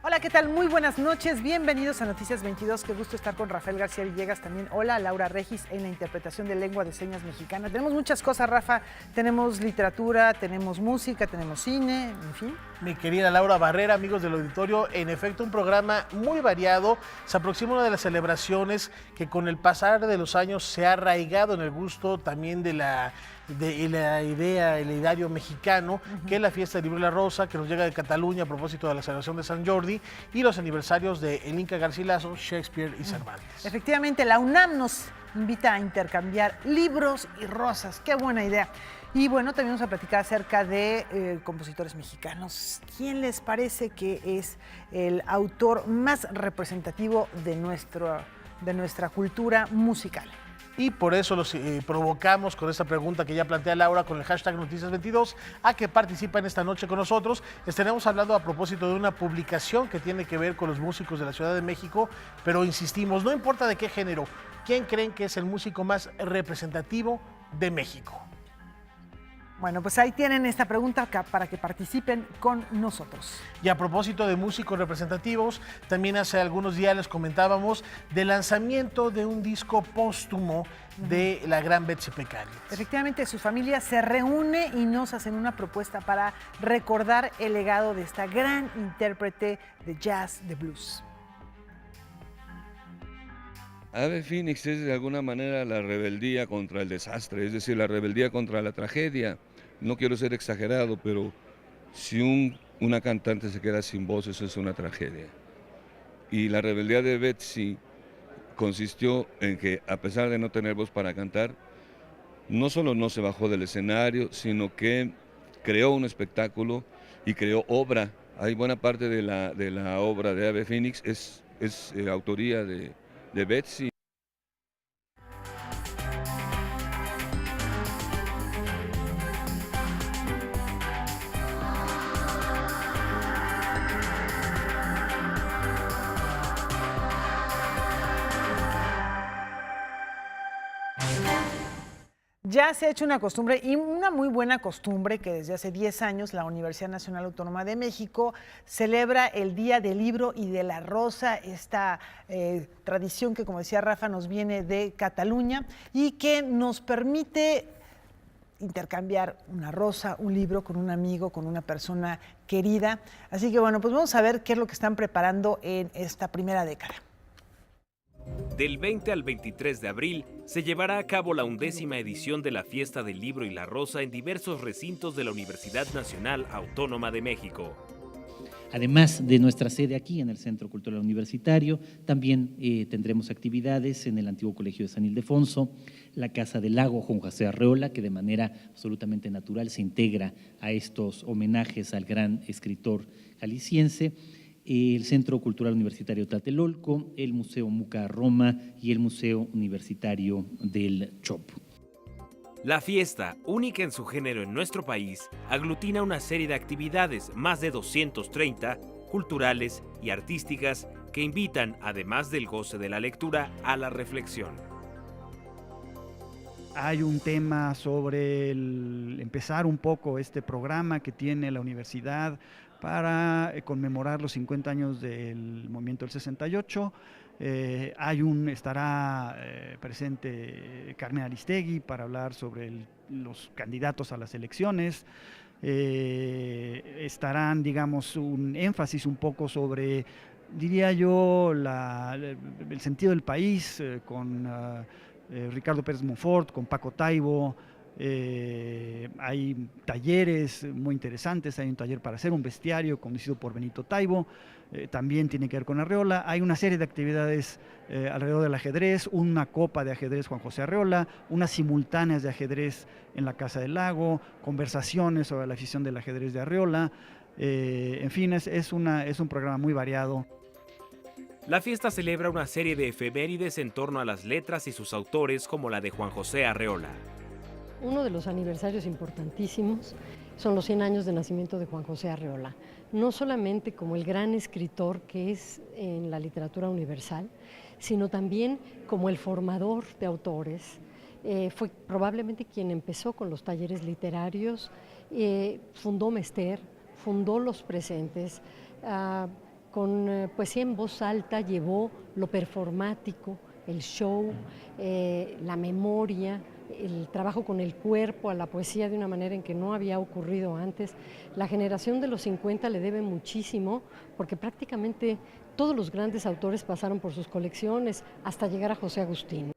Hola, ¿qué tal? Muy buenas noches, bienvenidos a Noticias 22, qué gusto estar con Rafael García Villegas, también hola, Laura Regis en la interpretación de lengua de señas mexicana. Tenemos muchas cosas, Rafa, tenemos literatura, tenemos música, tenemos cine, en fin. Mi querida Laura Barrera, amigos del auditorio, en efecto un programa muy variado, se aproxima una de las celebraciones que con el pasar de los años se ha arraigado en el gusto también de la idea, el ideario mexicano, que es la fiesta del Libro y la Rosa, que nos llega de Cataluña a propósito de la celebración de San Jordi y los aniversarios de El Inca Garcilaso, Shakespeare y Cervantes. Efectivamente, la UNAM nos invita a intercambiar libros y rosas, qué buena idea. Y bueno, también vamos a platicar acerca de compositores mexicanos. ¿Quién les parece que es el autor más representativo de nuestra cultura musical? Y por eso los provocamos con esta pregunta que ya plantea Laura con el hashtag Noticias22 a que participen esta noche con nosotros. Estaremos hablando a propósito de una publicación que tiene que ver con los músicos de la Ciudad de México, pero insistimos, no importa de qué género, ¿quién creen que es el músico más representativo de México? Bueno, pues ahí tienen esta pregunta acá para que participen con nosotros. Y a propósito de músicos representativos, también hace algunos días les comentábamos del lanzamiento de un disco póstumo de la gran Betsy Pecario. Efectivamente, su familia se reúne y nos hacen una propuesta para recordar el legado de esta gran intérprete de jazz, de blues. Ave Fénix es de alguna manera la rebeldía contra el desastre, es decir, la rebeldía contra la tragedia. No quiero ser exagerado, pero si una cantante se queda sin voz, eso es una tragedia. Y la rebeldía de Betsy consistió en que, a pesar de no tener voz para cantar, no solo no se bajó del escenario, sino que creó un espectáculo y creó obra. Hay buena parte de la obra de Ave Fénix es autoría de Betsy. Ya se ha hecho una costumbre, y una muy buena costumbre, que desde hace 10 años la Universidad Nacional Autónoma de México celebra el Día del Libro y de la Rosa, esta tradición que, como decía Rafa, nos viene de Cataluña y que nos permite intercambiar una rosa, un libro con un amigo, con una persona querida. Así que bueno, pues vamos a ver qué es lo que están preparando en esta primera década. Del 20 al 23 de abril se llevará a cabo la 11ª edición de la Fiesta del Libro y la Rosa en diversos recintos de la Universidad Nacional Autónoma de México. Además de nuestra sede aquí en el Centro Cultural Universitario, también tendremos actividades en el antiguo Colegio de San Ildefonso, la Casa del Lago Juan José Arreola, que de manera absolutamente natural se integra a estos homenajes al gran escritor jalisciense, el Centro Cultural Universitario Tlatelolco, el Museo Muca Roma y el Museo Universitario del Chopo. La fiesta, única en su género en nuestro país, aglutina una serie de actividades, más de 230, culturales y artísticas, que invitan, además del goce de la lectura, a la reflexión. Hay un tema sobre empezar un poco este programa que tiene la universidad para conmemorar los 50 años del movimiento del 68. Estará presente Carmen Aristegui para hablar sobre los candidatos a las elecciones. Estarán, digamos, un énfasis un poco sobre, diría yo, el sentido del país con Ricardo Pérez Monfort, con Paco Taibo. Hay talleres muy interesantes, hay un taller para hacer un bestiario conducido por Benito Taibo, también tiene que ver con Arreola. Hay una serie de actividades alrededor del ajedrez, una copa de ajedrez Juan José Arreola, unas simultáneas de ajedrez en la Casa del Lago, conversaciones sobre la afición del ajedrez de Arreola. En fin, es un programa muy variado. La fiesta celebra una serie de efemérides en torno a las letras y sus autores, como la de Juan José Arreola. Uno de los aniversarios importantísimos son los 100 años de nacimiento de Juan José Arreola, no solamente como el gran escritor que es en la literatura universal, sino también como el formador de autores. Fue probablemente quien empezó con los talleres literarios, fundó Mester, fundó Los Presentes, con poesía en voz alta llevó lo performático, el show, la memoria, el trabajo con el cuerpo a la poesía de una manera en que no había ocurrido antes. La generación de los 50 le debe muchísimo porque prácticamente todos los grandes autores pasaron por sus colecciones hasta llegar a José Agustín.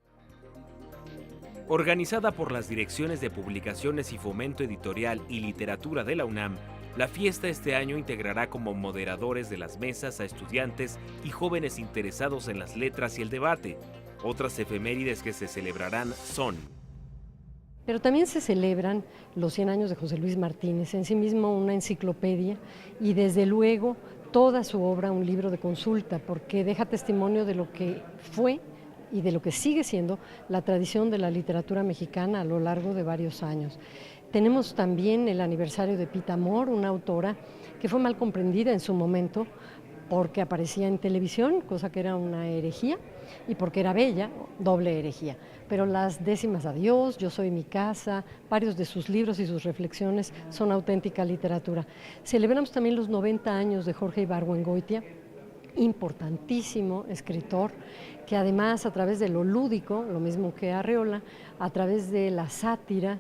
Organizada por las Direcciones de Publicaciones y Fomento Editorial y Literatura de la UNAM, la fiesta este año integrará como moderadores de las mesas a estudiantes y jóvenes interesados en las letras y el debate. Otras efemérides que se celebrarán son: Pero también se celebran los 100 años de José Luis Martínez, en sí mismo una enciclopedia y desde luego toda su obra un libro de consulta, porque deja testimonio de lo que fue y de lo que sigue siendo la tradición de la literatura mexicana a lo largo de varios años. Tenemos también el aniversario de Pita Amor, una autora que fue mal comprendida en su momento porque aparecía en televisión, cosa que era una herejía, y porque era bella, doble herejía. Pero las décimas Adiós, Yo soy mi casa, varios de sus libros y sus reflexiones son auténtica literatura. Celebramos también los 90 años de Jorge Ibargüengoitia, importantísimo escritor, que además a través de lo lúdico, lo mismo que Arreola, a través de la sátira,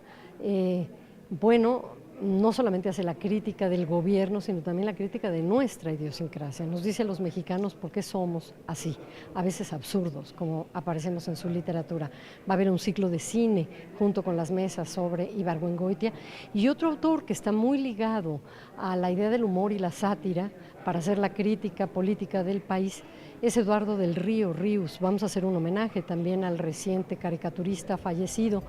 no solamente hace la crítica del gobierno, sino también la crítica de nuestra idiosincrasia. Nos dice a los mexicanos por qué somos así, a veces absurdos, como aparecemos en su literatura. Va a haber un ciclo de cine junto con las mesas sobre Ibargüengoitia. Y otro autor que está muy ligado a la idea del humor y la sátira para hacer la crítica política del país es Eduardo del Río Ríos. Vamos a hacer un homenaje también al reciente caricaturista fallecido.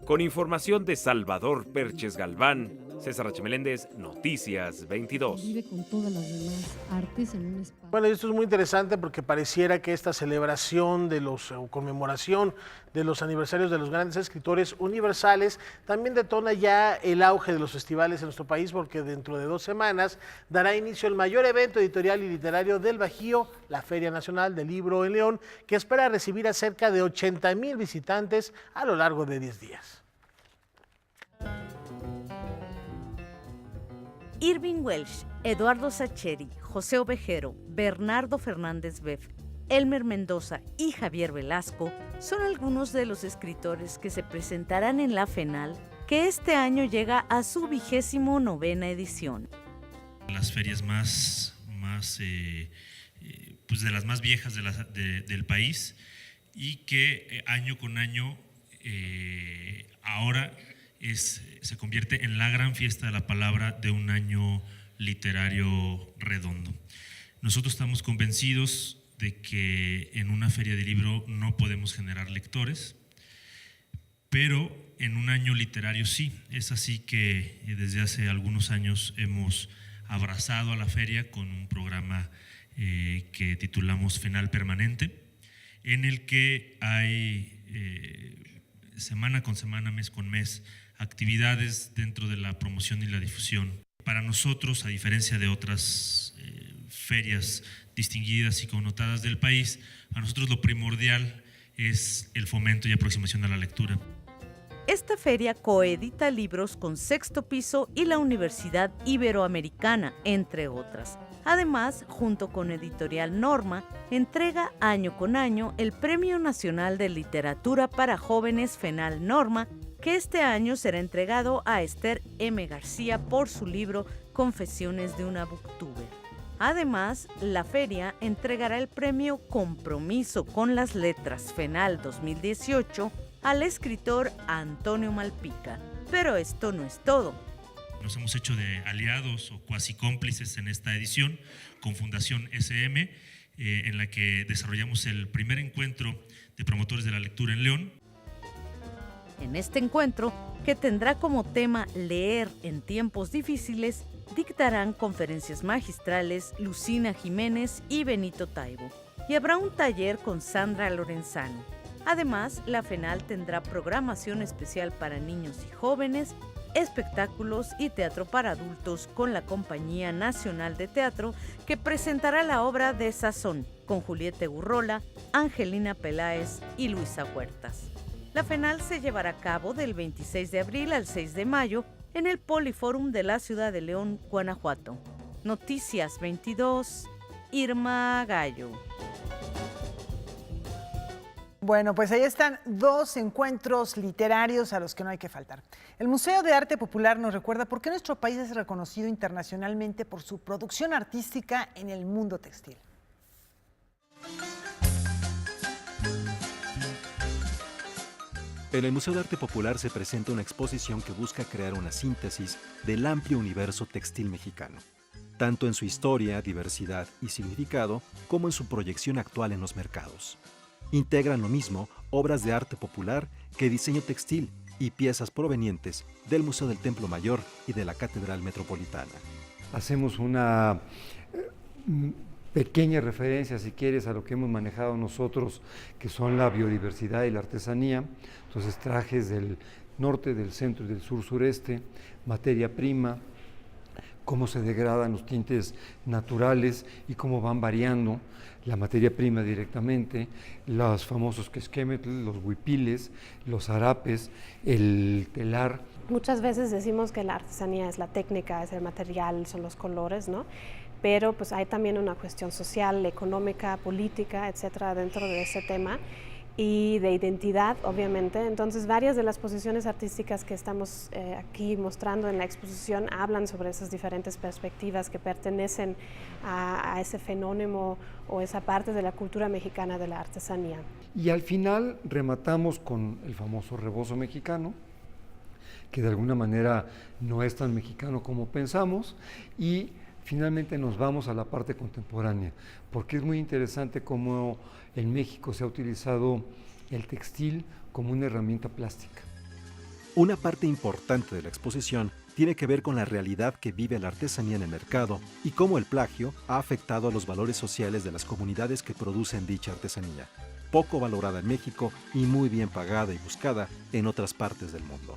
Con información de Salvador Perches Galván, César H. Meléndez, Noticias 22. Vive con todas las demás artes en un espacio. Bueno, esto es muy interesante porque pareciera que esta celebración o conmemoración de los aniversarios de los grandes escritores universales también detona ya el auge de los festivales en nuestro país, porque dentro de 2 semanas dará inicio el mayor evento editorial y literario del Bajío, la Feria Nacional del Libro en León, que espera recibir a cerca de 80,000 visitantes a lo largo de 10 días. Irving Welsh, Eduardo Sacheri, José Ovejero, Bernardo Fernández Beff, Elmer Mendoza y Javier Velasco son algunos de los escritores que se presentarán en la FENAL, que este año llega a su 29ª edición. Las ferias pues de las más viejas del país, y que año con año ahora se convierte en la gran fiesta de la palabra de un año literario redondo. Nosotros estamos convencidos de que en una feria de libro no podemos generar lectores, pero en un año literario sí. Es así que desde hace algunos años hemos abrazado a la feria con un programa que titulamos FENAL Permanente, en el que hay semana con semana, mes con mes, actividades dentro de la promoción y la difusión. Para nosotros, a diferencia de otras ferias distinguidas y connotadas del país, a nosotros lo primordial es el fomento y aproximación a la lectura. Esta feria coedita libros con Sexto Piso y la Universidad Iberoamericana, entre otras. Además, junto con Editorial Norma, entrega año con año el Premio Nacional de Literatura para Jóvenes FENAL Norma, que este año será entregado a Esther M. García por su libro Confesiones de una Booktuber. Además, la feria entregará el premio Compromiso con las Letras FENAL 2018 al escritor Antonio Malpica. Pero esto no es todo. Nos hemos hecho de aliados o cuasi cómplices en esta edición con Fundación SM, en la que desarrollamos el primer encuentro de promotores de la lectura en León. En este encuentro, que tendrá como tema Leer en tiempos difíciles, dictarán conferencias magistrales Lucina Jiménez y Benito Taibo, y habrá un taller con Sandra Lorenzano. Además, la FENAL tendrá programación especial para niños y jóvenes, espectáculos y teatro para adultos con la Compañía Nacional de Teatro, que presentará la obra de Sazón, con Julieta Gurrola, Angelina Peláez y Luisa Huertas. La FENAL se llevará a cabo del 26 de abril al 6 de mayo en el Poliforum de la ciudad de León, Guanajuato. Noticias 22, Irma Gallo. Bueno, pues ahí están 2 encuentros literarios a los que no hay que faltar. El Museo de Arte Popular nos recuerda por qué nuestro país es reconocido internacionalmente por su producción artística en el mundo textil. En el Museo de Arte Popular se presenta una exposición que busca crear una síntesis del amplio universo textil mexicano, tanto en su historia, diversidad y significado, como en su proyección actual en los mercados. Integran lo mismo obras de arte popular que diseño textil y piezas provenientes del Museo del Templo Mayor y de la Catedral Metropolitana. Hacemos una pequeña referencia, si quieres, a lo que hemos manejado nosotros, que son la biodiversidad y la artesanía. Entonces, trajes del norte, del centro y del sur-sureste, materia prima, cómo se degradan los tintes naturales y cómo van variando la materia prima directamente, los famosos quesquemetl, los huipiles, los harapes, el telar. Muchas veces decimos que la artesanía es la técnica, es el material, son los colores, ¿no? Pero pues hay también una cuestión social, económica, política, etcétera, dentro de ese tema, y de identidad, obviamente. Entonces, varias de las posiciones artísticas que estamos aquí mostrando en la exposición hablan sobre esas diferentes perspectivas que pertenecen a ese fenómeno o esa parte de la cultura mexicana de la artesanía. Y al final rematamos con el famoso rebozo mexicano, que de alguna manera no es tan mexicano como pensamos, y finalmente nos vamos a la parte contemporánea, porque es muy interesante cómo en México se ha utilizado el textil como una herramienta plástica. Una parte importante de la exposición tiene que ver con la realidad que vive la artesanía en el mercado y cómo el plagio ha afectado a los valores sociales de las comunidades que producen dicha artesanía, poco valorada en México y muy bien pagada y buscada en otras partes del mundo.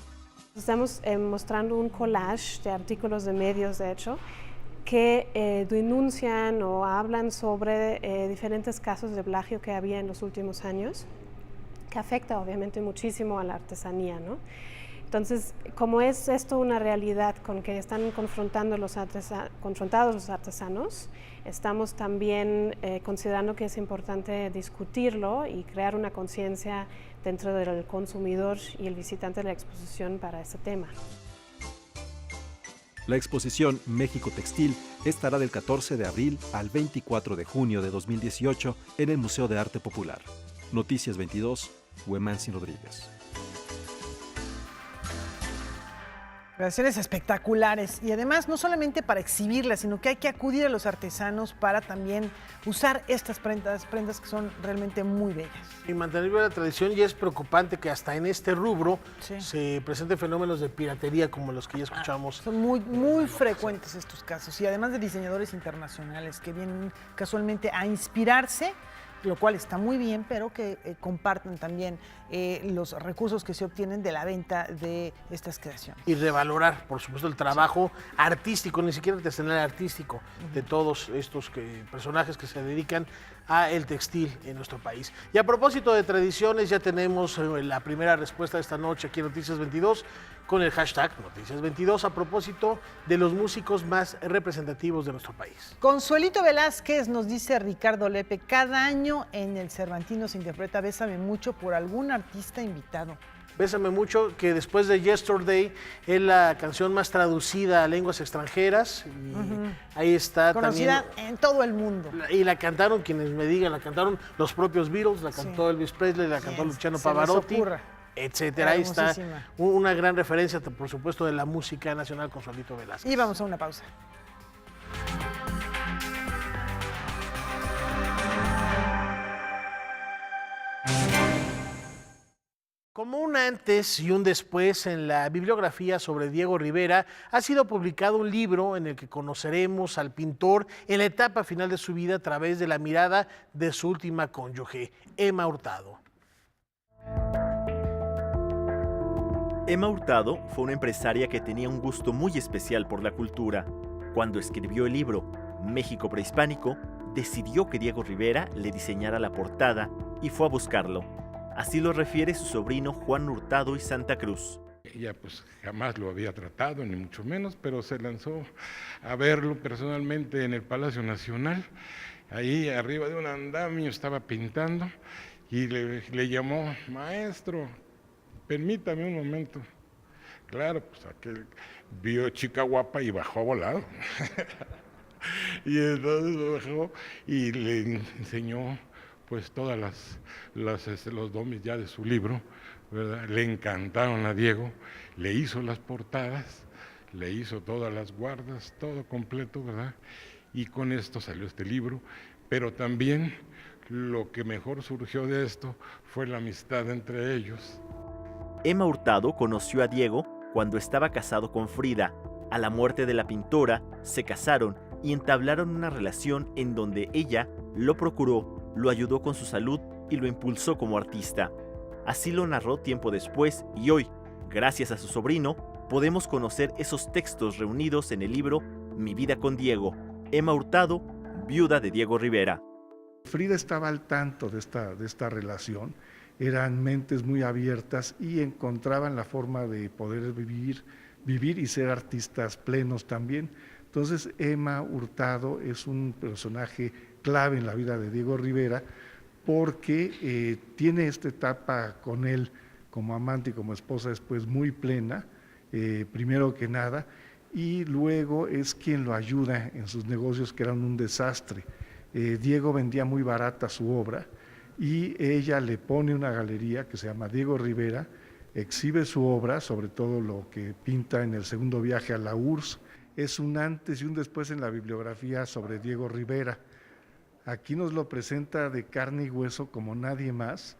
Estamos mostrando un collage de artículos de medios, de hecho, que denuncian o hablan sobre diferentes casos de plagio que había en los últimos años, que afecta obviamente muchísimo a la artesanía, ¿no? Entonces, como es esto una realidad con que están confrontados los artesanos, estamos también considerando que es importante discutirlo y crear una conciencia dentro del consumidor y el visitante de la exposición para este tema. La exposición México Textil estará del 14 de abril al 24 de junio de 2018 en el Museo de Arte Popular. Noticias 22, Huemansi Rodríguez. Creaciones espectaculares y además no solamente para exhibirlas, sino que hay que acudir a los artesanos para también usar estas prendas que son realmente muy bellas. Y mantener viva la tradición, y es preocupante que hasta en este rubro se presenten fenómenos de piratería como los que ya escuchamos. Son muy frecuentes estos casos, y además de diseñadores internacionales que vienen casualmente a inspirarse, lo cual está muy bien, pero que comparten también los recursos que se obtienen de la venta de estas creaciones. Y revalorar, por supuesto, el trabajo artístico, ni siquiera artesanal, artístico, de todos estos personajes que se dedican a el textil en nuestro país. Y a propósito de tradiciones, ya tenemos la primera respuesta de esta noche aquí en Noticias 22, con el hashtag Noticias 22, a propósito de los músicos más representativos de nuestro país. Consuelito Velázquez, nos dice Ricardo Lepe, cada año en el Cervantino se interpreta Bésame Mucho por algún artista invitado. Bésame Mucho, que después de Yesterday es la canción más traducida a lenguas extranjeras. Y ahí está conocida también, en todo el mundo. Y la cantaron, quienes me digan, la cantaron los propios Beatles, la cantó Elvis Presley, la cantó Luciano Pavarotti, etcétera. Ahí está una gran referencia, por supuesto, de la música nacional, Consuelito Velázquez. Y vamos a una pausa. Como un antes y un después en la bibliografía sobre Diego Rivera, ha sido publicado un libro en el que conoceremos al pintor en la etapa final de su vida a través de la mirada de su última cónyuge, Emma Hurtado. Emma Hurtado fue una empresaria que tenía un gusto muy especial por la cultura. Cuando escribió el libro México Prehispánico, decidió que Diego Rivera le diseñara la portada y fue a buscarlo. Así lo refiere su sobrino Juan Hurtado y Santa Cruz. Ella pues jamás lo había tratado, ni mucho menos, pero se lanzó a verlo personalmente en el Palacio Nacional ahí arriba de un andamio, estaba pintando y le llamó: maestro, permítame un momento. Claro, pues aquel vio chica guapa y bajó volado. Y entonces bajó y le enseñó pues todas los domis ya de su libro, ¿verdad? Le encantaron a Diego, le hizo las portadas, le hizo todas las guardas, todo completo, ¿verdad? Y con esto salió este libro, pero también lo que mejor surgió de esto fue la amistad entre ellos. Emma Hurtado conoció a Diego cuando estaba casado con Frida. A la muerte de la pintora, se casaron y entablaron una relación en donde ella lo procuró, lo ayudó con su salud y lo impulsó como artista. Así lo narró tiempo después y hoy, gracias a su sobrino, podemos conocer esos textos reunidos en el libro Mi vida con Diego. Emma Hurtado, viuda de Diego Rivera. Frida estaba al tanto de esta relación, eran mentes muy abiertas y encontraban la forma de poder vivir y ser artistas plenos también. Entonces Emma Hurtado es un personaje clave en la vida de Diego Rivera porque tiene esta etapa con él como amante y como esposa después muy plena, primero que nada, y luego es quien lo ayuda en sus negocios que eran un desastre. Diego vendía muy barata su obra y ella le pone una galería que se llama Diego Rivera, exhibe su obra, sobre todo lo que pinta en el segundo viaje a la URSS, es un antes y un después en la bibliografía sobre Diego Rivera. Aquí nos lo presenta de carne y hueso como nadie más,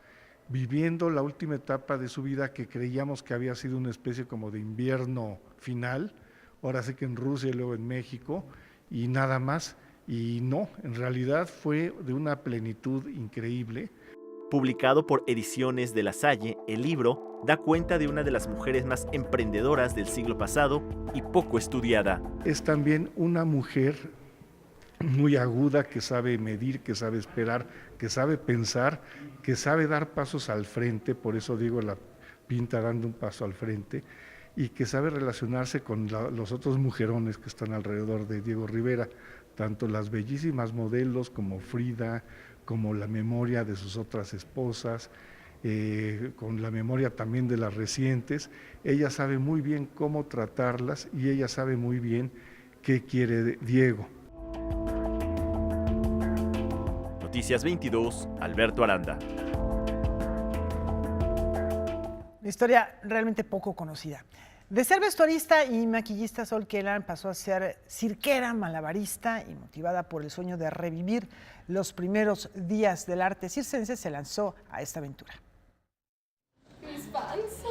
viviendo la última etapa de su vida que creíamos que había sido una especie como de invierno final, ahora sí que en Rusia y luego en México, y nada más. Y no, en realidad fue de una plenitud increíble. Publicado por Ediciones de La Salle, el libro da cuenta de una de las mujeres más emprendedoras del siglo pasado y poco estudiada. Es también una mujer muy aguda que sabe medir, que sabe esperar, que sabe pensar, que sabe dar pasos al frente, por eso digo la pinta dando un paso al frente, y que sabe relacionarse con los otros mujerones que están alrededor de Diego Rivera, tanto las bellísimas modelos como Frida, como la memoria de sus otras esposas, con la memoria también de las recientes. Ella sabe muy bien cómo tratarlas y ella sabe muy bien qué quiere Diego. Noticias 22, Alberto Aranda. Una historia realmente poco conocida. De ser vestuarista y maquillista, Sol Kellan pasó a ser cirquera, malabarista y motivada por el sueño de revivir los primeros días del arte circense, se lanzó a esta aventura. Mis fans,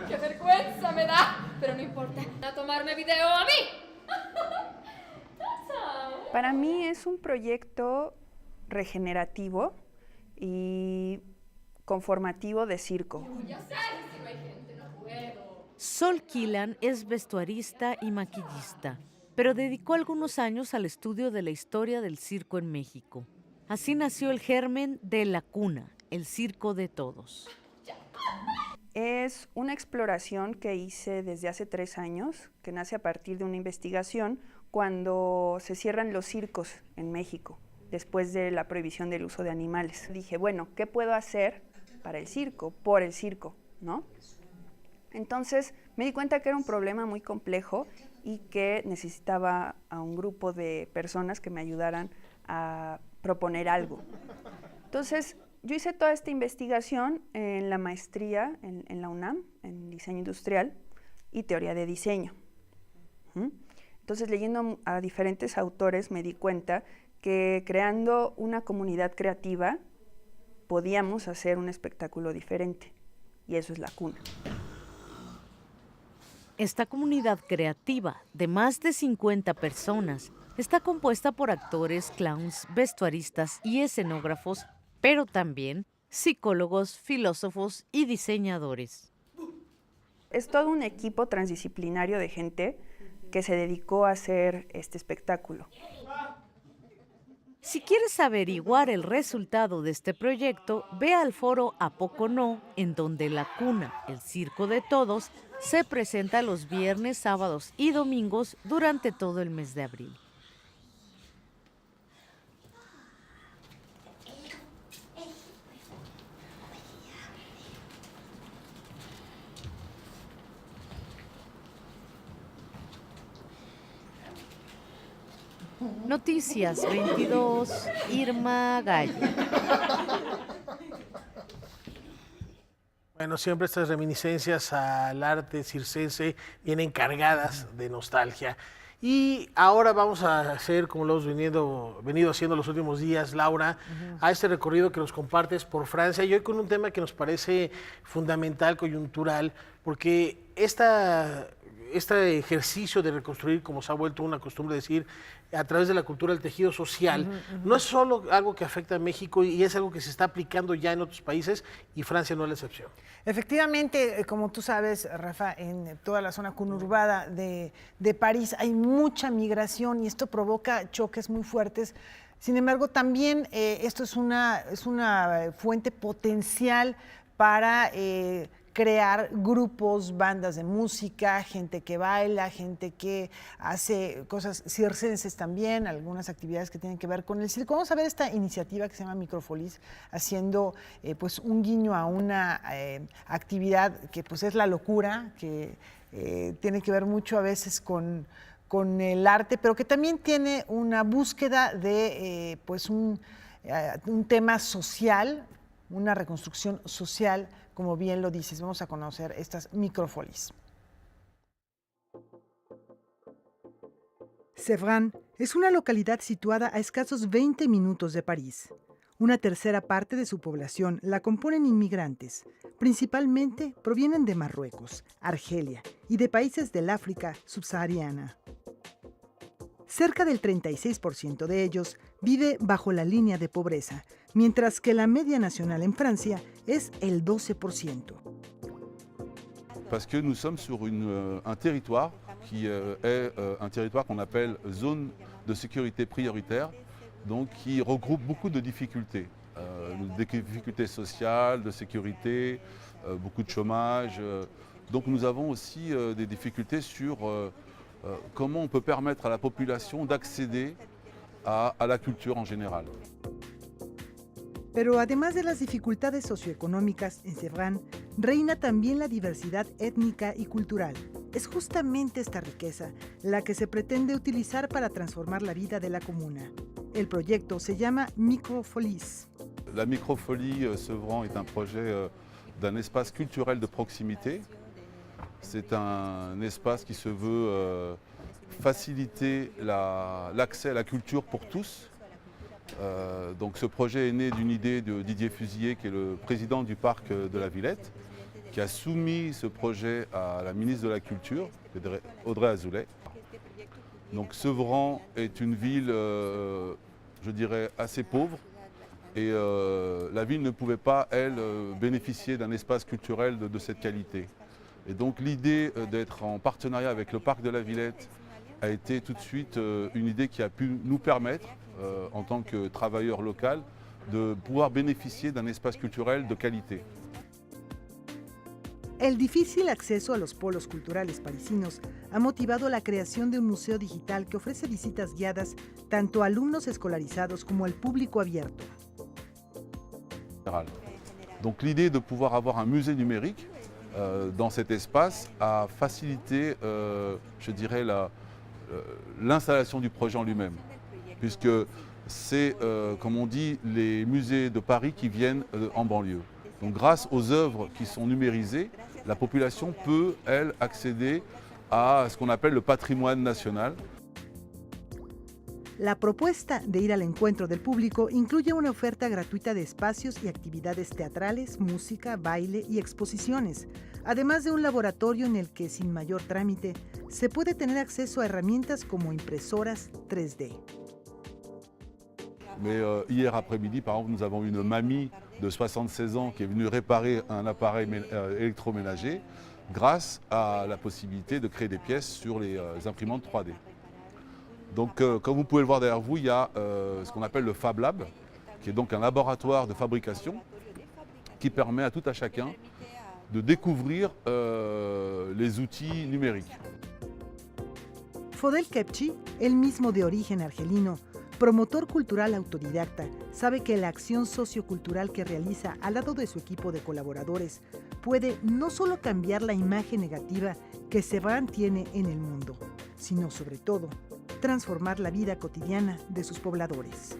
qué vergüenza me da, pero no importa, a tomarme video a mí. Para mí es un proyecto regenerativo y conformativo de circo. Ya sé, si no hay gente no puedo. Sol Kellan es vestuarista y maquillista, pero dedicó algunos años al estudio de la historia del circo en México. Así nació el germen de La Cuna, el circo de todos. Es una exploración que hice desde hace 3 años, que nace a partir de una investigación cuando se cierran los circos en México, después de la prohibición del uso de animales. Dije, bueno, ¿qué puedo hacer para el circo, por el circo, ¿no? Entonces me di cuenta que era un problema muy complejo y que necesitaba a un grupo de personas que me ayudaran a proponer algo. Entonces yo hice toda esta investigación en la maestría en la UNAM, en diseño industrial y teoría de diseño. Entonces leyendo a diferentes autores me di cuenta que creando una comunidad creativa podíamos hacer un espectáculo diferente, y eso es La Cuna. Esta comunidad creativa de más de 50 personas está compuesta por actores, clowns, vestuaristas y escenógrafos, pero también psicólogos, filósofos y diseñadores. Es todo un equipo transdisciplinario de gente que se dedicó a hacer este espectáculo. Si quieres averiguar el resultado de este proyecto, ve al foro ¿A Poco No?, en donde La Cuna, el circo de todos, se presenta los viernes, sábados y domingos durante todo el mes de abril. Noticias 22, Irma Gallo. Bueno, siempre estas reminiscencias al arte circense vienen cargadas de nostalgia. Y ahora vamos a hacer, como lo hemos venido haciendo los últimos días, Laura, a este recorrido que nos compartes por Francia, y hoy con un tema que nos parece fundamental, coyuntural, porque este ejercicio de reconstruir, como se ha vuelto una costumbre decir, a través de la cultura, el tejido social, no es solo algo que afecta a México y es algo que se está aplicando ya en otros países, y Francia no es la excepción. Efectivamente, como tú sabes, Rafa, en toda la zona conurbada de París hay mucha migración y esto provoca choques muy fuertes. Sin embargo, también esto es una fuente potencial para crear grupos, bandas de música, gente que baila, gente que hace cosas circenses también, algunas actividades que tienen que ver con el circo. Vamos a ver esta iniciativa que se llama Microfolis, haciendo pues un guiño a una actividad que pues es la locura, que tiene que ver mucho a veces con el arte, pero que también tiene una búsqueda de pues un tema social, una reconstrucción social, como bien lo dices. Vamos a conocer estas Microfolis. Sèvres es una localidad situada a escasos 20 minutos de París. Una tercera parte de su población la componen inmigrantes. Principalmente provienen de Marruecos, Argelia y de países del África subsahariana. Cerca del 36% de ellos vive bajo la línea de pobreza, mientras que la media nacional en Francia es el 12%. Parce que nous sommes sur un territoire qui est un territoire qu'on appelle zone de sécurité prioritaire, donc qui regroupe beaucoup de difficultés. Des difficultés sociales, de sécurité, beaucoup de chômage. Donc nous avons aussi des difficultés sur comment on peut permettre à la population d'accéder à la culture en général. Pero además de las dificultades socioeconómicas en Sèvres, reina también la diversidad étnica y cultural. Es justamente esta riqueza la que se pretende utilizar para transformar la vida de la comuna. El proyecto se llama Microfolis. La Microfolie Sèvres est un projet d'un espace culturel de proximité. C'est un espace qui se veut faciliter l'accès à la culture pour tous. Donc ce projet est né d'une idée de Didier Fusillier, qui est le président du parc de la Villette, qui a soumis ce projet à la ministre de la Culture, Audrey Azoulay. Donc Sèvres est une ville, je dirais, assez pauvre, et la ville ne pouvait pas, elle, bénéficier d'un espace culturel de cette qualité. Et donc l'idée d'être en partenariat avec le parc de la Villette a été tout de suite une idée qui a pu nous permettre, en tant que travailleur local, de pouvoir bénéficier d'un espace culturel de qualité. El difícil acceso a los polos culturales parisinos ha motivado la creación de un museo digital que ofrece visitas guiadas tanto a alumnos escolarizados como al público abierto. Donc l'idée de pouvoir avoir un musée numérique dans cet espace a facilité, je dirais, l'installation du projet en lui-même, puisque c'est, comme on dit, les musées de Paris qui viennent en banlieue. Donc grâce aux œuvres qui sont numérisées, la population peut, elle, accéder à ce qu'on appelle le patrimoine national. La propuesta de ir al encuentro del público incluye una oferta gratuita de espacios y actividades teatrales, música, baile y exposiciones, además de un laboratorio en el que, sin mayor trámite, se puede tener acceso a herramientas como impresoras 3D. Mais hier après-midi, par exemple, nous avons une mamie de 76 ans qui est venue réparer un appareil électroménager grâce à la possibilité de créer des pièces sur les imprimantes 3D. Donc, comme vous pouvez le voir derrière vous, il y a ce qu'on appelle le Fab Lab, qui est donc un laboratoire de fabrication qui permet à tout à chacun de découvrir les outils numériques. Fodel Kepchi, él mismo de origen argelino, promotor cultural autodidacta, sabe que la acción sociocultural que realiza al lado de su equipo de colaboradores puede no solo cambiar la imagen negativa que Sèvres tiene en el mundo, sino sobre todo transformar la vida cotidiana de sus pobladores.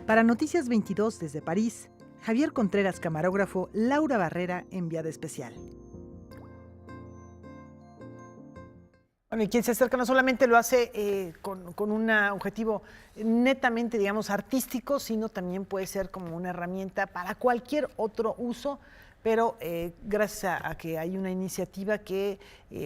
Para Noticias 22 desde París, Javier Contreras, camarógrafo, Laura Barrera, enviada especial. Bueno, y quien se acerca no solamente lo hace con un objetivo netamente, digamos, artístico, sino también puede ser como una herramienta para cualquier otro uso, pero gracias a que hay una iniciativa que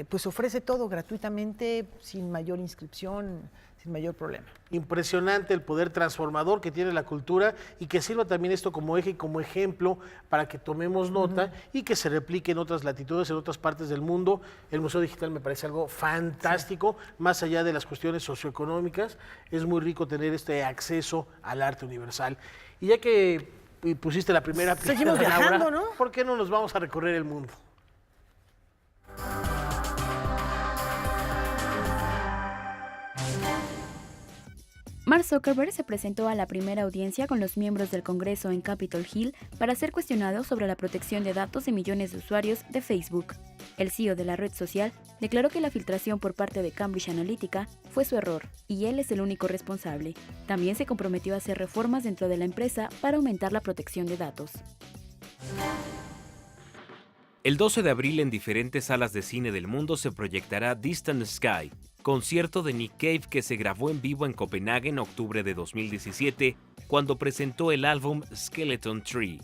pues ofrece todo gratuitamente, sin mayor inscripción, sin mayor problema. Impresionante el poder transformador que tiene la cultura y que sirva también esto como eje y como ejemplo para que tomemos nota y que se replique en otras latitudes, en otras partes del mundo. El Museo Digital me parece algo fantástico, más allá de las cuestiones socioeconómicas. Es muy rico tener este acceso al arte universal. Y ya que pusiste la primera piedra, seguimos viajando, Laura, ¿no? ¿Por qué no nos vamos a recorrer el mundo? Mark Zuckerberg se presentó a la primera audiencia con los miembros del Congreso en Capitol Hill para ser cuestionado sobre la protección de datos de millones de usuarios de Facebook. El CEO de la red social declaró que la filtración por parte de Cambridge Analytica fue su error y él es el único responsable. También se comprometió a hacer reformas dentro de la empresa para aumentar la protección de datos. El 12 de abril en diferentes salas de cine del mundo se proyectará Distant Sky, concierto de Nick Cave que se grabó en vivo en Copenhague en octubre de 2017, cuando presentó el álbum Skeleton Tree.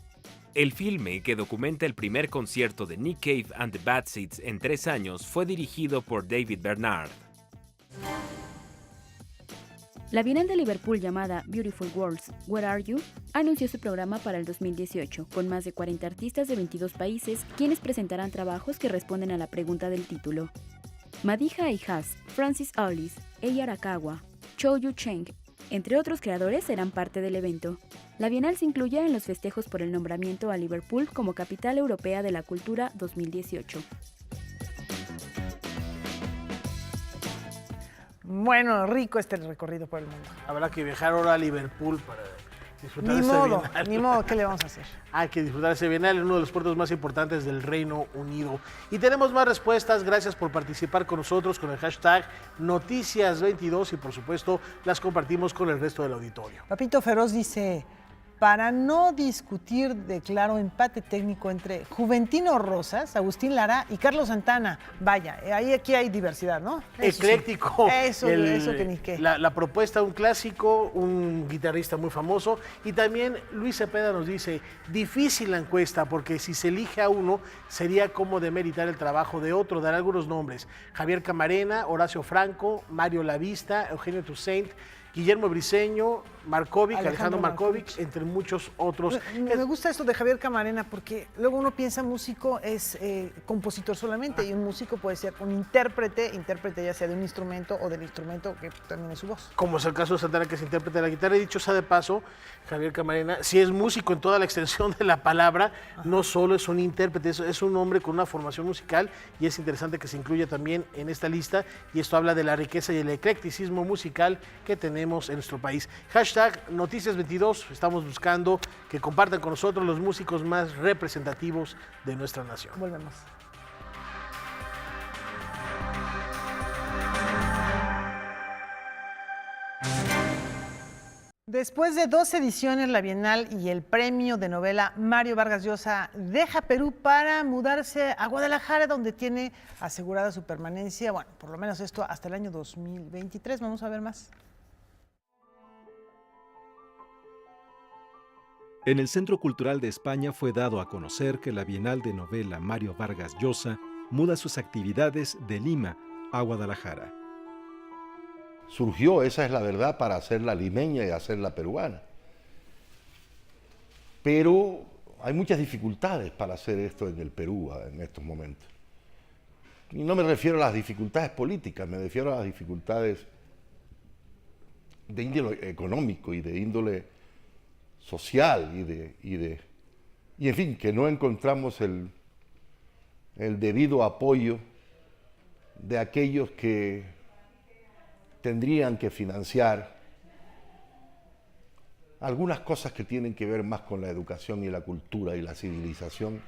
El filme, que documenta el primer concierto de Nick Cave and the Bad Seeds en 3 años, fue dirigido por David Bernard. La Bienal de Liverpool llamada Beautiful Worlds, Where Are You?, anunció su programa para el 2018, con más de 40 artistas de 22 países, quienes presentarán trabajos que responden a la pregunta del título. Madiha Ihas, Francis Allis, Ei Arakawa, Chou Yu Cheng, entre otros creadores, serán parte del evento. La Bienal se incluye en los festejos por el nombramiento a Liverpool como Capital Europea de la Cultura 2018. Bueno, rico el recorrido por el mundo. Habrá que viajar ahora a Liverpool para disfrutar Ni ese modo, Bienal. ni modo, ¿qué le vamos a hacer? Hay que disfrutar ese Bienal en uno de los puertos más importantes del Reino Unido. Y tenemos más respuestas. Gracias por participar con nosotros con el hashtag Noticias22 y por supuesto las compartimos con el resto del auditorio. Papito Feroz dice, para no discutir de claro empate técnico entre Juventino Rosas, Agustín Lara y Carlos Santana. Vaya, aquí hay diversidad, ¿no? Eso Ecléctico. Sí. Eso que ni qué. La propuesta, un clásico, un guitarrista muy famoso. Y también Luis Cepeda nos dice, difícil la encuesta, porque si se elige a uno, sería como demeritar el trabajo de otro. Dar algunos nombres. Javier Camarena, Horacio Franco, Mario Lavista, Eugenio Toussaint, Guillermo Briceño, Alejandro Markovic, entre muchos otros. Me gusta esto de Javier Camarena porque luego uno piensa músico es compositor solamente y un músico puede ser un intérprete ya sea de un instrumento o del instrumento que también es su voz. Como es el caso de Santana, que es intérprete de la guitarra. Y dicho sea de paso, Javier Camarena, si es músico en toda la extensión de la palabra, no solo es un intérprete, es un hombre con una formación musical y es interesante que se incluya también en esta lista y esto habla de la riqueza y el eclecticismo musical que tenemos en nuestro país. Hashtag Noticias22, estamos buscando que compartan con nosotros los músicos más representativos de nuestra nación. Volvemos. Después de 2 ediciones, la Bienal y el premio de novela Mario Vargas Llosa deja Perú para mudarse a Guadalajara, donde tiene asegurada su permanencia, bueno, por lo menos esto hasta el año 2023. Vamos a ver más. En el Centro Cultural de España fue dado a conocer que la Bienal de Novela Mario Vargas Llosa muda sus actividades de Lima a Guadalajara. Surgió, esa es la verdad, para hacerla limeña y hacerla peruana. Pero hay muchas dificultades para hacer esto en el Perú en estos momentos. Y no me refiero a las dificultades políticas, me refiero a las dificultades de índole económico y de índole social y en fin, que no encontramos el debido apoyo de aquellos que tendrían que financiar algunas cosas que tienen que ver más con la educación y la cultura y la civilización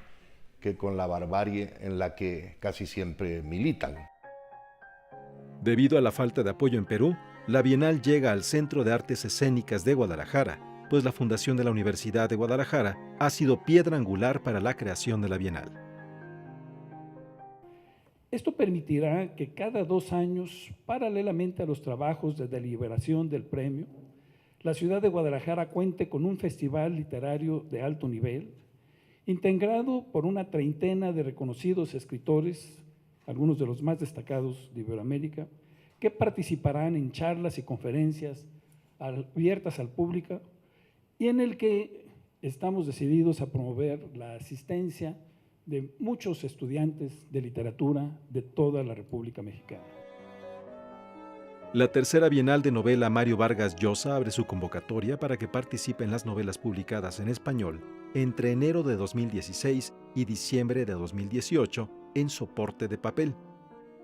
que con la barbarie en la que casi siempre militan. Debido a la falta de apoyo en Perú, la Bienal llega al Centro de Artes Escénicas de Guadalajara, pues la Fundación de la Universidad de Guadalajara ha sido piedra angular para la creación de la Bienal. Esto permitirá que cada 2 años, paralelamente a los trabajos de deliberación del premio, la ciudad de Guadalajara cuente con un festival literario de alto nivel, integrado por una treintena de reconocidos escritores, algunos de los más destacados de Iberoamérica, que participarán en charlas y conferencias abiertas al público y en el que estamos decididos a promover la asistencia de muchos estudiantes de literatura de toda la República Mexicana. La tercera Bienal de Novela Mario Vargas Llosa abre su convocatoria para que participe en las novelas publicadas en español entre enero de 2016 y diciembre de 2018 en soporte de papel.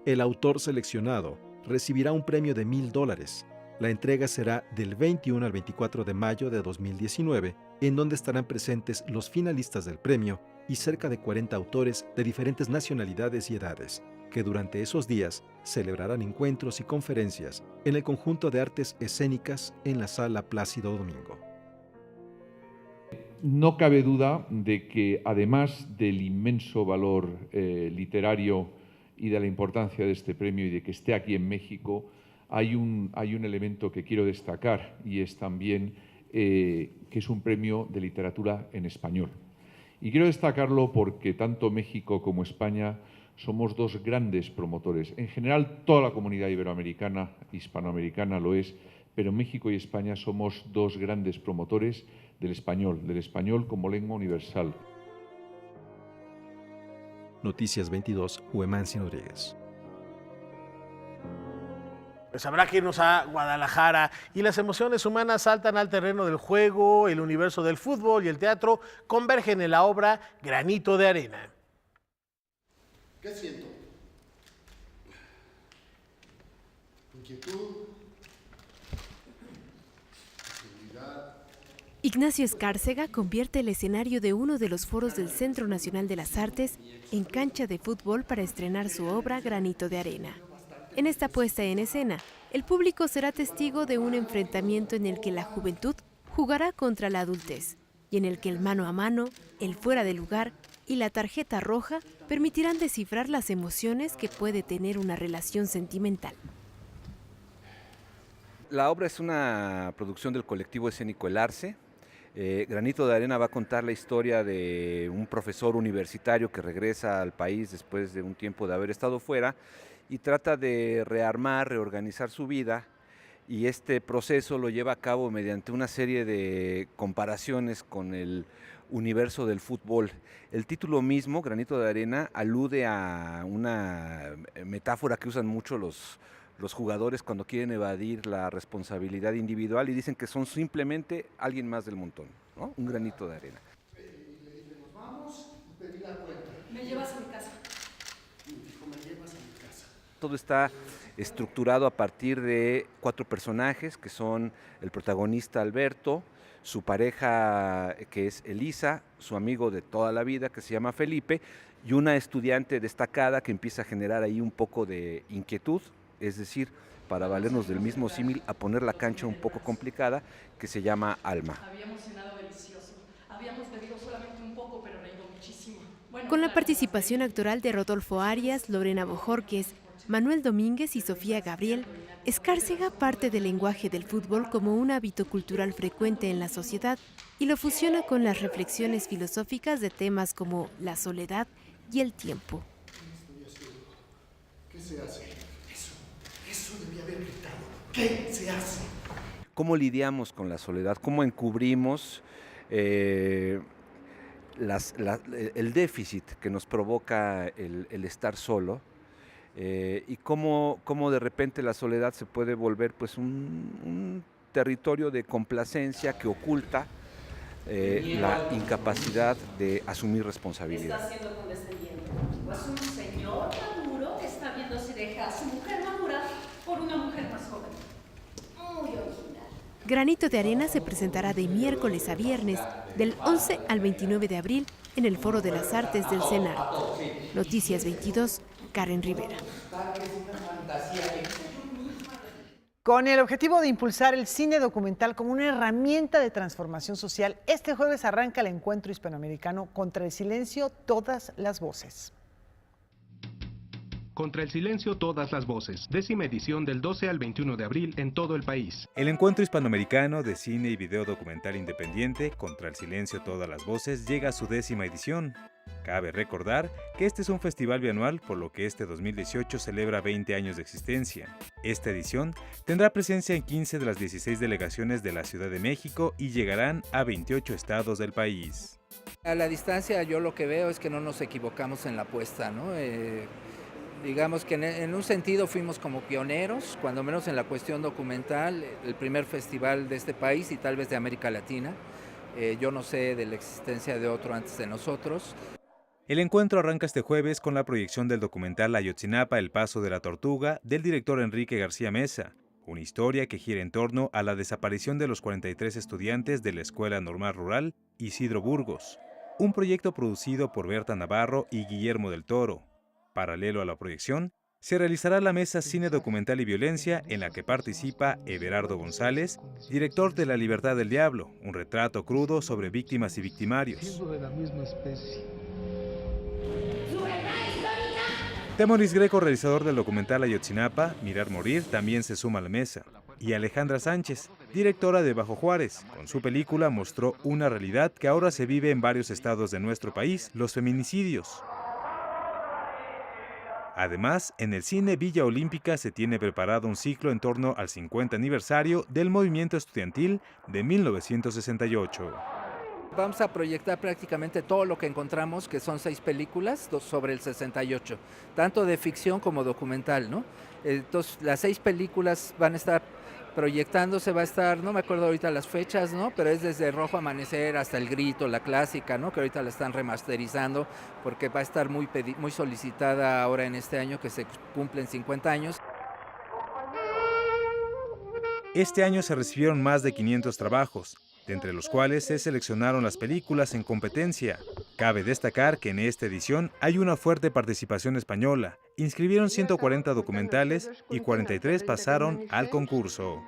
El autor seleccionado recibirá un premio de $1,000. La entrega será del 21 al 24 de mayo de 2019, en donde estarán presentes los finalistas del premio y cerca de 40 autores de diferentes nacionalidades y edades, que durante esos días celebrarán encuentros y conferencias en el Conjunto de Artes Escénicas en la Sala Plácido Domingo. No cabe duda de que, además del inmenso valor literario y de la importancia de este premio y de que esté aquí en México, hay un elemento que quiero destacar, y es también que es un premio de literatura en español. Y quiero destacarlo porque tanto México como España somos 2 grandes promotores. En general, toda la comunidad iberoamericana, hispanoamericana lo es, pero México y España somos 2 grandes promotores del español como lengua universal. Noticias 22, Huemancio Rodríguez. Pues habrá que irnos a Guadalajara y las emociones humanas saltan al terreno del juego, el universo del fútbol y el teatro convergen en la obra Granito de Arena. ¿Qué siento? Inquietud, seguridad. Ignacio Escárcega convierte el escenario de uno de los foros del Centro Nacional de las Artes en cancha de fútbol para estrenar su obra Granito de Arena. En esta puesta en escena, el público será testigo de un enfrentamiento en el que la juventud jugará contra la adultez y en el que el mano a mano, el fuera de lugar y la tarjeta roja permitirán descifrar las emociones que puede tener una relación sentimental. La obra es una producción del colectivo escénico El Arce. Granito de Arena va a contar la historia de un profesor universitario que regresa al país después de un tiempo de haber estado fuera y trata de rearmar, reorganizar su vida, y este proceso lo lleva a cabo mediante una serie de comparaciones con el universo del fútbol. El título mismo, Granito de Arena, alude a una metáfora que usan mucho los jugadores cuando quieren evadir la responsabilidad individual y dicen que son simplemente alguien más del montón, ¿no? Un granito de arena. Nos vamos y pedí la cuenta. Me llevas a mi casa. Dijo, me llevas a mi casa. Todo está estructurado a partir de 4 personajes que son el protagonista Alberto, su pareja que es Elisa, su amigo de toda la vida que se llama Felipe y una estudiante destacada que empieza a generar ahí un poco de inquietud, es decir, para valernos del mismo símil, a poner la cancha un poco complicada, que se llama Alma. Habíamos cenado delicioso. Habíamos bebido solamente un poco, pero reído muchísimo. Con la participación actoral de Rodolfo Arias, Lorena Bojorquez, Manuel Domínguez y Sofía Gabriel, Escárcega parte del lenguaje del fútbol como un hábito cultural frecuente en la sociedad y lo fusiona con las reflexiones filosóficas de temas como la soledad y el tiempo. ¿Qué se hace? Eso debía haber gritado. ¿Qué se hace? ¿Cómo lidiamos con la soledad? ¿Cómo encubrimos el déficit que nos provoca el estar solo? Y cómo de repente la soledad se puede volver pues un territorio de complacencia que oculta la incapacidad de asumir responsabilidad. Está siendo condescendiente. Pues un señor maduro está viendo si deja a su mujer madura por una mujer más joven. Muy original. Granito de Arena se presentará de miércoles a viernes, del 11 al 29 de abril, en el Foro de las Artes del CENART. Noticias 22, Karen Rivera. Con el objetivo de impulsar el cine documental como una herramienta de transformación social, este jueves arranca el encuentro hispanoamericano Contra el Silencio, Todas las Voces. Contra el Silencio, Todas las Voces, 10ª edición del 12 al 21 de abril en todo el país. El encuentro hispanoamericano de cine y video documental independiente Contra el Silencio, Todas las Voces llega a su 10ª edición. Cabe recordar que este es un festival bianual, por lo que este 2018 celebra 20 años de existencia. Esta edición tendrá presencia en 15 de las 16 delegaciones de la Ciudad de México y llegarán a 28 estados del país. A la distancia yo lo que veo es que no nos equivocamos en la apuesta, ¿no? Digamos que en un sentido fuimos como pioneros, cuando menos en la cuestión documental, el primer festival de este país y tal vez de América Latina. Yo no sé de la existencia de otro antes de nosotros. El encuentro arranca este jueves con la proyección del documental Ayotzinapa, El Paso de la Tortuga, del director Enrique García Mesa, una historia que gira en torno a la desaparición de los 43 estudiantes de la Escuela Normal Rural Isidro Burgos, un proyecto producido por Berta Navarro y Guillermo del Toro. Paralelo a la proyección, se realizará la mesa Cine Documental y Violencia, en la que participa Everardo González, director de La Libertad del Diablo, un retrato crudo sobre víctimas y victimarios. Temoris Greco, realizador del documental Ayotzinapa, Mirar Morir, también se suma a la mesa. Y Alejandra Sánchez, directora de Bajo Juárez, con su película mostró una realidad que ahora se vive en varios estados de nuestro país, los feminicidios. Además, en el cine Villa Olímpica se tiene preparado un ciclo en torno al 50 aniversario del movimiento estudiantil de 1968. Vamos a proyectar prácticamente todo lo que encontramos, que son 6 películas sobre el 68, tanto de ficción como documental, ¿no? Entonces, las 6 películas van a estar proyectándose, va a estar, no me acuerdo ahorita las fechas, ¿no? Pero es desde Rojo Amanecer hasta El Grito, la clásica, ¿no? Que ahorita la están remasterizando porque va a estar muy solicitada ahora en este año que se cumplen 50 años. Este año se recibieron más de 500 trabajos, de entre los cuales se seleccionaron las películas en competencia. Cabe destacar que en esta edición hay una fuerte participación española. Inscribieron 140 documentales y 43 pasaron al concurso.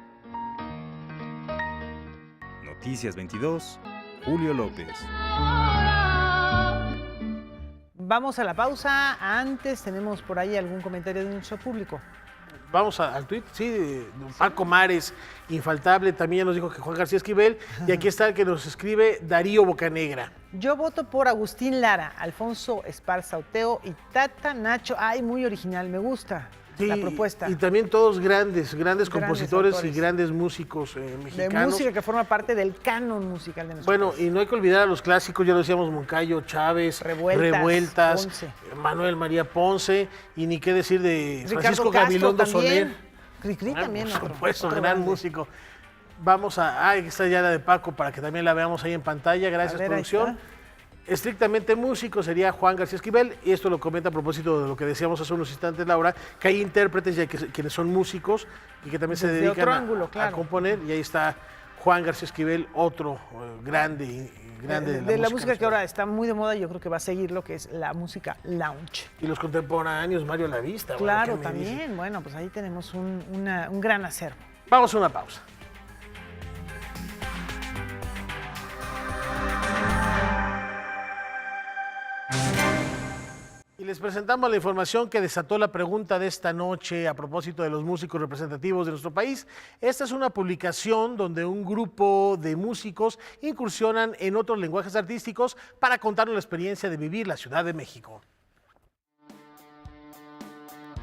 Noticias 22, Julio López. Vamos a la pausa. Antes tenemos por ahí algún comentario de nuestro público. Vamos al tuit, sí, Paco Mares, infaltable, también ya nos dijo que Juan García Esquivel, y aquí está el que nos escribe Darío Bocanegra. Yo voto por Agustín Lara, Alfonso Esparza Oteo y Tata Nacho. Ay, muy original, me gusta la propuesta. Y también todos grandes compositores autores. Y grandes músicos mexicanos. De música que forma parte del canon musical de nuestro país. Y no hay que olvidar a los clásicos, ya lo decíamos, Moncayo, Chávez, Revueltas, Manuel María Ponce, y ni qué decir de Francisco Gabilondo Soler. Cricri también. Por supuesto, gran músico. Vamos a... esta ya la de Paco, para que también la veamos ahí en pantalla. Gracias, producción. Estrictamente músico sería Juan García Esquivel, y esto lo comenta a propósito de lo que decíamos hace unos instantes, Laura, que hay intérpretes ya quienes son músicos y que también se dedican a componer, y ahí está Juan García Esquivel, otro grande de la música que ahora está muy de moda. Yo creo que va a seguir lo que es la música lounge. Y los contemporáneos, Mario Lavista. Claro, también. Bueno, pues ahí tenemos un gran acervo. Vamos a una pausa. Y les presentamos la información que desató la pregunta de esta noche a propósito de los músicos representativos de nuestro país. Esta es una publicación donde un grupo de músicos incursionan en otros lenguajes artísticos para contarnos la experiencia de vivir la Ciudad de México.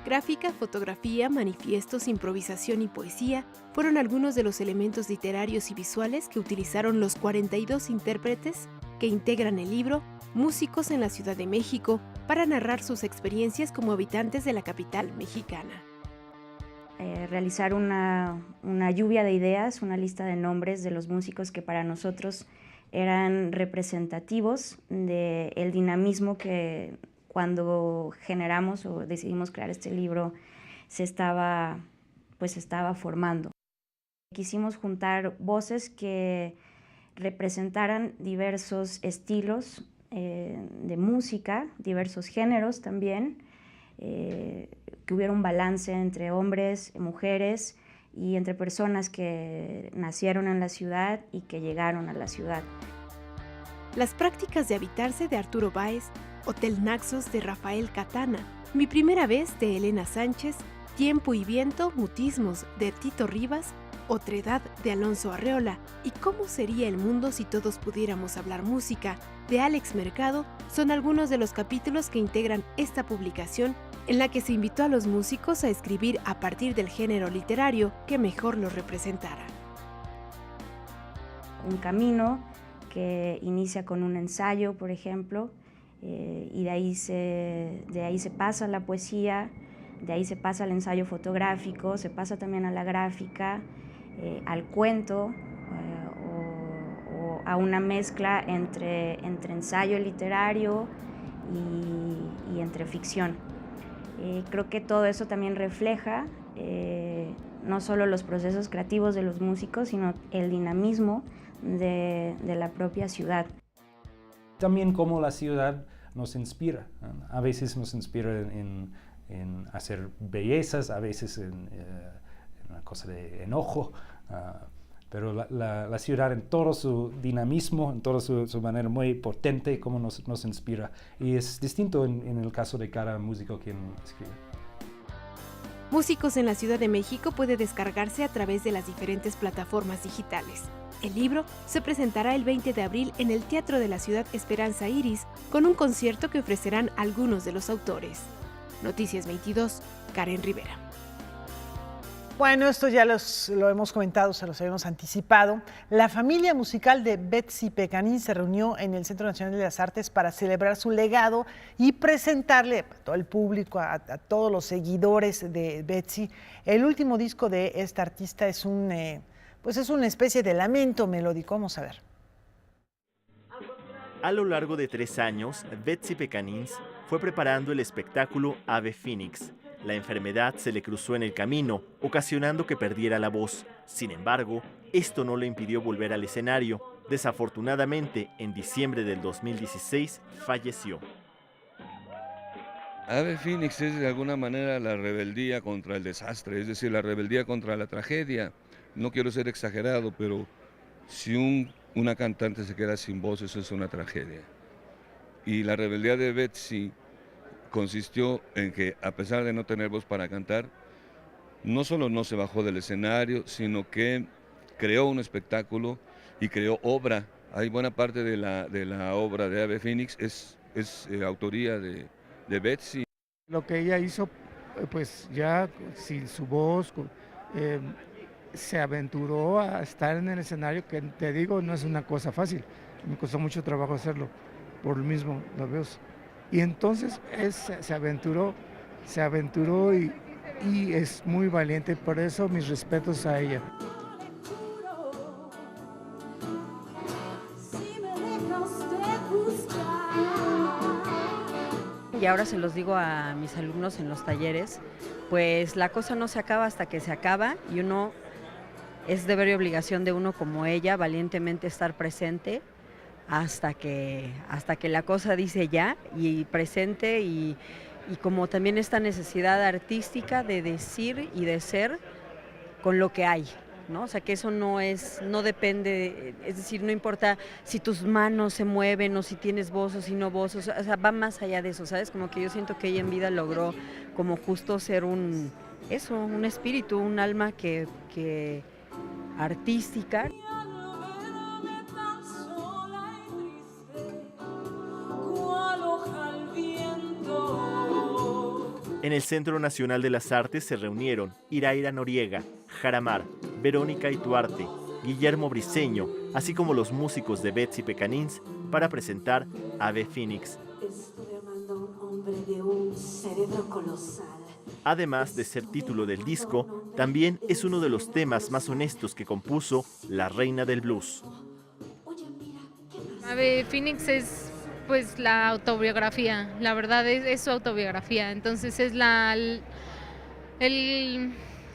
Gráfica, fotografía, manifiestos, improvisación y poesía fueron algunos de los elementos literarios y visuales que utilizaron los 42 intérpretes que integran el libro Músicos en la Ciudad de México para narrar sus experiencias como habitantes de la capital mexicana. Realizar una lluvia de ideas, una lista de nombres de los músicos que para nosotros eran representativos del dinamismo que cuando generamos o decidimos crear este libro se estaba formando. Quisimos juntar voces que representaran diversos estilos de música, diversos géneros también, que hubiera un balance entre hombres, mujeres, y entre personas que nacieron en la ciudad y que llegaron a la ciudad. Las prácticas de habitarse de Arturo Báez, Hotel Naxos de Rafael Catana, Mi primera vez de Elena Sánchez, Tiempo y viento, mutismos de Tito Rivas, Otredad de Alonso Arreola y Cómo sería el mundo si todos pudiéramos hablar música de Alex Mercado son algunos de los capítulos que integran esta publicación en la que se invitó a los músicos a escribir a partir del género literario que mejor los representara. Un camino que inicia con un ensayo, por ejemplo, y de ahí se pasa a la poesía, de ahí se pasa al ensayo fotográfico, se pasa también a la gráfica, al cuento o a una mezcla entre ensayo literario y entre ficción. Creo que todo eso también refleja no solo los procesos creativos de los músicos, sino el dinamismo de la propia ciudad. También cómo la ciudad nos inspira. A veces nos inspira en hacer bellezas, a veces en una cosa de enojo, pero la ciudad en todo su dinamismo, en toda su manera muy potente, cómo nos inspira. Y es distinto en el caso de cada músico quien escribe. Músicos en la Ciudad de México puede descargarse a través de las diferentes plataformas digitales. El libro se presentará el 20 de abril en el Teatro de la Ciudad Esperanza Iris con un concierto que ofrecerán algunos de los autores. Noticias 22, Karen Rivera. Bueno, esto ya lo hemos comentado, se los habíamos anticipado. La familia musical de Betsy Pecanín se reunió en el Centro Nacional de las Artes para celebrar su legado y presentarle a todo el público, a todos los seguidores de Betsy. El último disco de esta artista es es una especie de lamento melódico. Vamos a ver. A lo largo de 3 años, Betsy Pecanins fue preparando el espectáculo Ave Fénix. La enfermedad se le cruzó en el camino, ocasionando que perdiera la voz. Sin embargo, esto no le impidió volver al escenario. Desafortunadamente, en diciembre del 2016, falleció. Ave Fénix es de alguna manera la rebeldía contra el desastre, es decir, la rebeldía contra la tragedia. No quiero ser exagerado, pero si una cantante se queda sin voz, eso es una tragedia. Y la rebeldía de Betsy consistió en que, a pesar de no tener voz para cantar, no solo no se bajó del escenario, sino que creó un espectáculo y creó obra. Hay buena parte de la obra de Ave Fénix es autoría de Betsy. Lo que ella hizo, pues ya sin su voz, se aventuró a estar en el escenario, que te digo, no es una cosa fácil. Me costó mucho trabajo hacerlo, por lo mismo, la voz. Y entonces se aventuró y es muy valiente, por eso mis respetos a ella. Y ahora se los digo a mis alumnos en los talleres, pues la cosa no se acaba hasta que se acaba y uno es deber y obligación de uno como ella valientemente estar presente hasta que la cosa dice ya y presente y como también esta necesidad artística de decir y de ser con lo que hay, ¿no? O sea, que eso no depende, es decir, no importa si tus manos se mueven o si tienes voz o si no voz, o sea, va más allá de eso, ¿sabes? Como que yo siento que ella en vida logró como justo ser un espíritu, un alma que artística. En el Centro Nacional de las Artes se reunieron Iraira Noriega, Jaramar, Verónica Ituarte, Guillermo Briceño, así como los músicos de Betsy Pecanins para presentar Ave Fénix. Además de ser título del disco, también es uno de los temas más honestos que compuso la reina del blues. Ave Fénix es pues la autobiografía, la verdad es su autobiografía, entonces es la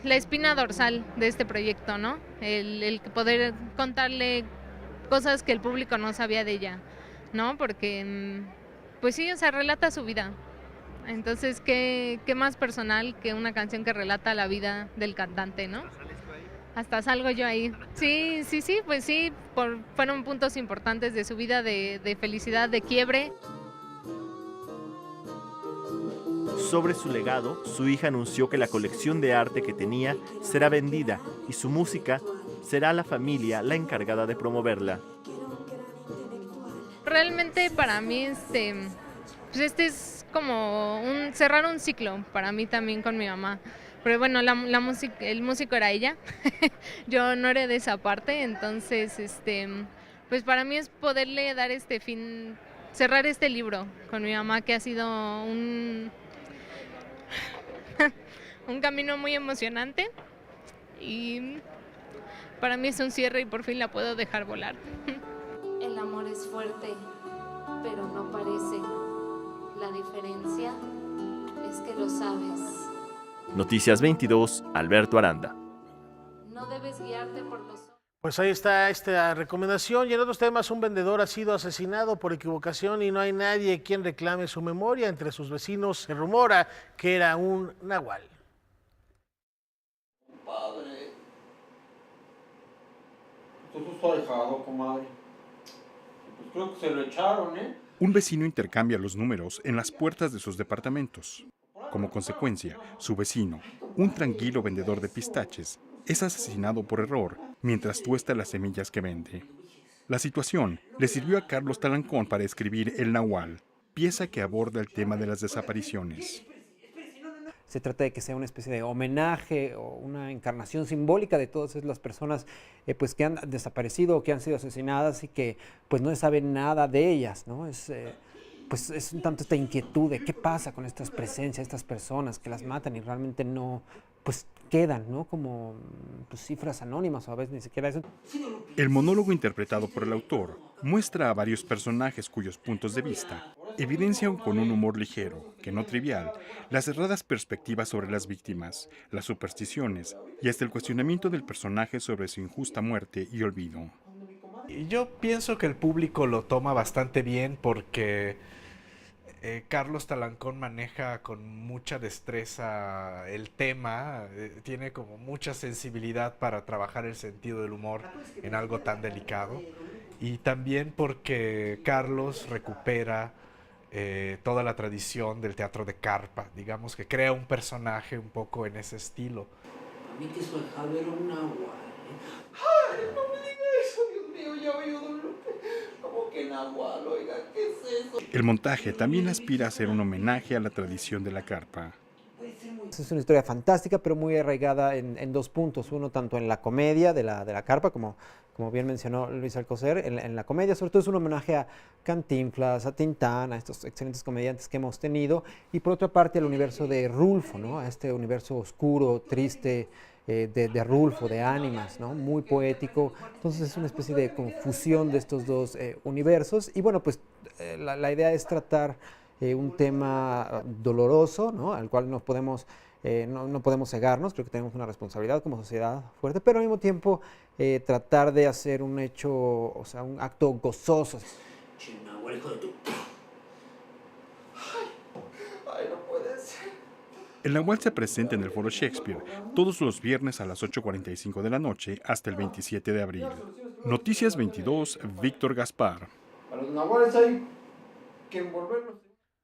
espina dorsal de este proyecto, ¿no? El poder contarle cosas que el público no sabía de ella, ¿no? Porque, pues sí, o sea, relata su vida. Entonces, ¿qué más personal que una canción que relata la vida del cantante, ¿no? hasta salgo yo ahí. Sí, pues sí, fueron puntos importantes de su vida, de felicidad, de quiebre. Sobre su legado, su hija anunció que la colección de arte que tenía será vendida y su música será la familia la encargada de promoverla. Realmente para mí pues este es como cerrar un ciclo para mí también con mi mamá. Pero bueno, el músico era ella, yo no era de esa parte, entonces pues para mí es poderle dar este fin, cerrar este libro con mi mamá, que ha sido un camino muy emocionante y para mí es un cierre y por fin la puedo dejar volar. El amor es fuerte, pero no parece. La diferencia es que lo sabes. Noticias 22, Alberto Aranda. No debes guiarte por los... Pues ahí está esta recomendación. Y en otros temas, un vendedor ha sido asesinado por equivocación y no hay nadie quien reclame su memoria. Entre sus vecinos se rumora que era un nahual. Padre, esto está dejado, comadre. Pues creo que se lo echaron, ¿eh? Un vecino intercambia los números en las puertas de sus departamentos. Como consecuencia, su vecino, un tranquilo vendedor de pistaches, es asesinado por error mientras tuesta las semillas que vende. La situación le sirvió a Carlos Talancón para escribir El Nahual, pieza que aborda el tema de las desapariciones. Se trata de que sea una especie de homenaje o una encarnación simbólica de todas las personas pues, que han desaparecido o que han sido asesinadas y que pues, no se sabe nada de ellas, ¿no? Pues es un tanto esta inquietud de qué pasa con estas presencias, estas personas que las matan y realmente no, pues quedan, ¿no? Como pues, cifras anónimas o a veces ni siquiera eso. El monólogo interpretado por el autor muestra a varios personajes cuyos puntos de vista evidencian con un humor ligero, que no trivial, las erradas perspectivas sobre las víctimas, las supersticiones y hasta el cuestionamiento del personaje sobre su injusta muerte y olvido. Yo pienso que el público lo toma bastante bien porque Carlos Talancón maneja con mucha destreza el tema, tiene como mucha sensibilidad para trabajar el sentido del humor en algo tan delicado, y también porque Carlos recupera toda la tradición del teatro de carpa, digamos que crea un personaje un poco en ese estilo. A mí que soy Javier un nahual. ¡Ay, no me diga eso, Dios mío! Ya veo dolor. ¿Cómo que nahual? Oiga, ¿qué es eso? El montaje también aspira a ser un homenaje a la tradición de la carpa. Es una historia fantástica, pero muy arraigada en dos puntos. Uno, tanto en la comedia de la carpa, como bien mencionó Luis Alcocer, en la comedia, sobre todo es un homenaje a Cantinflas, a Tintán, a estos excelentes comediantes que hemos tenido, y por otra parte al universo de Rulfo, ¿no? A este universo oscuro, triste, de Rulfo, de ánimas, ¿no? Muy poético. Entonces es una especie de confusión de estos dos universos, y bueno, pues la idea es tratar un tema doloroso, ¿no? Al cual no podemos cegarnos. Creo que tenemos una responsabilidad como sociedad fuerte, pero al mismo tiempo tratar de hacer un hecho, o sea, un acto gozoso. Ay, no puede ser. El Nahual se presenta en el Foro Shakespeare todos los viernes a las 8:45 de la noche hasta el 27 de abril. Noticias 22, Víctor Gaspar. A los nahuales hay que envolverlos.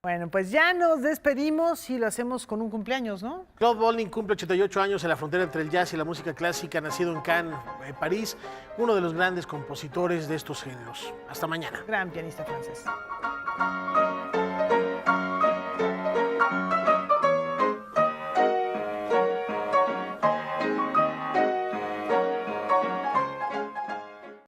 Bueno, pues ya nos despedimos y lo hacemos con un cumpleaños, ¿no? Claude Bolling cumple 88 años en la frontera entre el jazz y la música clásica, nacido en Cannes, París, uno de los grandes compositores de estos géneros. Hasta mañana. Gran pianista francés.